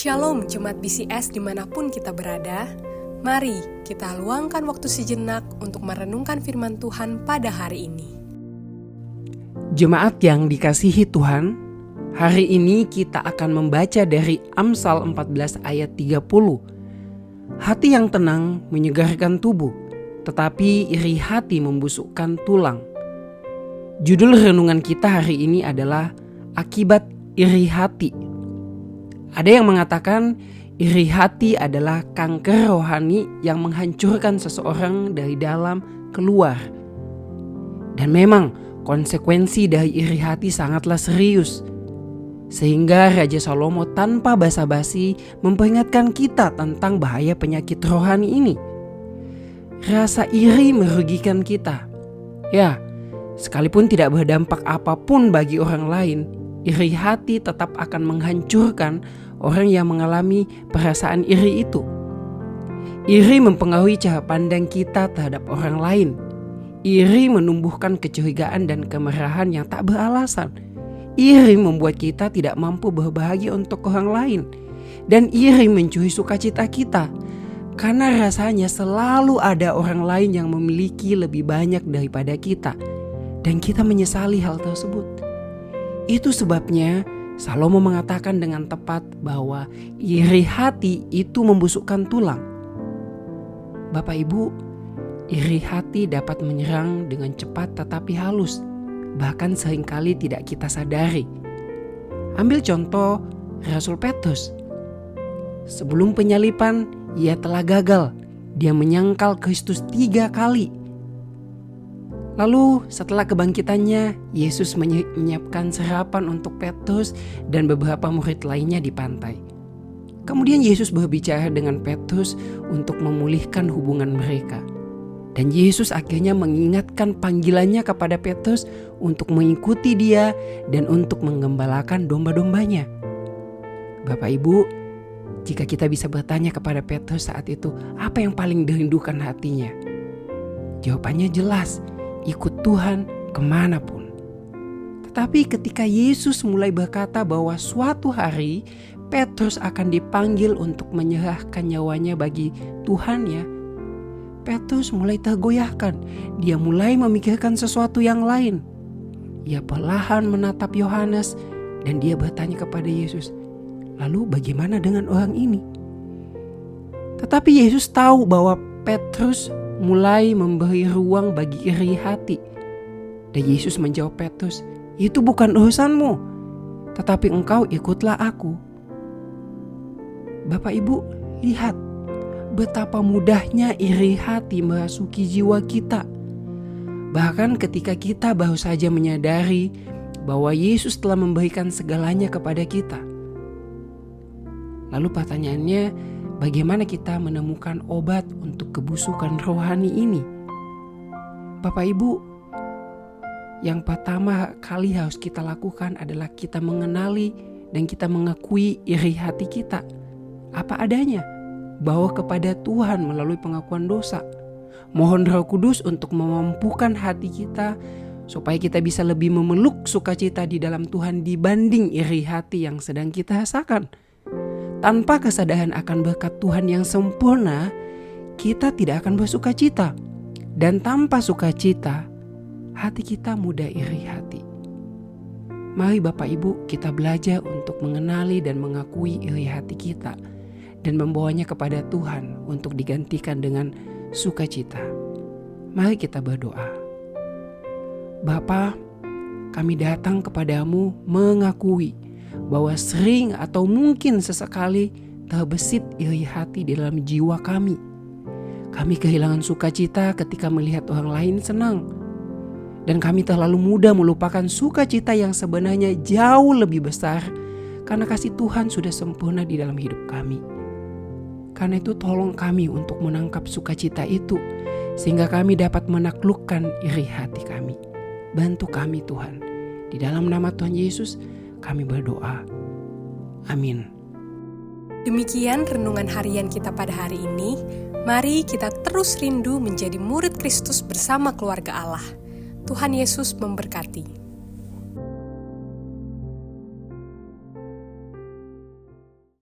Shalom Jemaat BCS dimanapun kita berada. Mari kita luangkan waktu sejenak untuk merenungkan firman Tuhan pada hari ini. Jemaat yang dikasihi Tuhan, hari ini kita akan membaca dari Amsal 14 ayat 30. Hati yang tenang menyegarkan tubuh, tetapi iri hati membusukkan tulang. Judul renungan kita hari ini adalah akibat iri hati. Ada yang mengatakan iri hati adalah kanker rohani yang menghancurkan seseorang dari dalam keluar. Dan memang konsekuensi dari iri hati sangatlah serius. Sehingga Raja Salomo tanpa basa-basi memperingatkan kita tentang bahaya penyakit rohani ini. Rasa iri merugikan kita. Ya, sekalipun tidak berdampak apapun bagi orang lain, iri hati tetap akan menghancurkan orang yang mengalami perasaan iri itu. Iri mempengaruhi cara pandang kita terhadap orang lain. Iri menumbuhkan kecurigaan dan kemarahan yang tak beralasan. Iri membuat kita tidak mampu berbahagia untuk orang lain. Dan iri mencuri sukacita kita, karena rasanya selalu ada orang lain yang memiliki lebih banyak daripada kita, dan kita menyesali hal tersebut. Itu sebabnya Salomo mengatakan dengan tepat bahwa iri hati itu membusukkan tulang. Bapak Ibu, iri hati dapat menyerang dengan cepat tetapi halus, bahkan seringkali tidak kita sadari. Ambil contoh Rasul Petrus. Sebelum penyaliban, ia telah gagal. Dia menyangkal Kristus 3 kali. Lalu setelah kebangkitannya, Yesus menyiapkan sarapan untuk Petrus dan beberapa murid lainnya di pantai. Kemudian Yesus berbicara dengan Petrus untuk memulihkan hubungan mereka. Dan Yesus akhirnya mengingatkan panggilannya kepada Petrus untuk mengikuti dia dan untuk menggembalakan domba-dombanya. Bapak Ibu, jika kita bisa bertanya kepada Petrus saat itu, apa yang paling dirindukan hatinya? Jawabannya jelas, ikut Tuhan kemanapun. Tetapi ketika Yesus mulai berkata bahwa suatu hari Petrus akan dipanggil untuk menyerahkan nyawanya bagi Tuhannya, Petrus mulai tergoyahkan. Dia mulai memikirkan sesuatu yang lain. Ia perlahan menatap Yohanes dan dia bertanya kepada Yesus, lalu bagaimana dengan orang ini? Tetapi Yesus tahu bahwa Petrus mulai memberi ruang bagi iri hati. Dan Yesus menjawab Petrus, itu bukan urusanmu, tetapi engkau ikutlah aku. Bapak Ibu, lihat betapa mudahnya iri hati merasuki jiwa kita. Bahkan ketika kita baru saja menyadari bahwa Yesus telah memberikan segalanya kepada kita. Lalu pertanyaannya, bagaimana kita menemukan obat untuk kebusukan rohani ini? Bapak Ibu, yang pertama kali harus kita lakukan adalah kita mengenali dan kita mengakui iri hati kita apa adanya, bawa kepada Tuhan melalui pengakuan dosa. Mohon Roh Kudus untuk memampukan hati kita supaya kita bisa lebih memeluk sukacita di dalam Tuhan dibanding iri hati yang sedang kita rasakan. Tanpa kesadaran akan berkat Tuhan yang sempurna, kita tidak akan bersukacita. Dan tanpa sukacita, hati kita mudah iri hati. Mari Bapak Ibu, kita belajar untuk mengenali dan mengakui iri hati kita dan membawanya kepada Tuhan untuk digantikan dengan sukacita. Mari kita berdoa. Bapa, kami datang kepadamu mengakui bahwa sering atau mungkin sesekali terbesit iri hati di dalam jiwa kami. Kami kehilangan sukacita ketika melihat orang lain senang. Dan kami terlalu mudah melupakan sukacita yang sebenarnya jauh lebih besar karena kasih Tuhan sudah sempurna di dalam hidup kami. Karena itu tolong kami untuk menangkap sukacita itu sehingga kami dapat menaklukkan iri hati kami. Bantu kami Tuhan. Di dalam nama Tuhan Yesus kami berdoa. Amin. Demikian renungan harian kita pada hari ini. Mari kita terus rindu menjadi murid Kristus bersama keluarga Allah. Tuhan Yesus memberkati.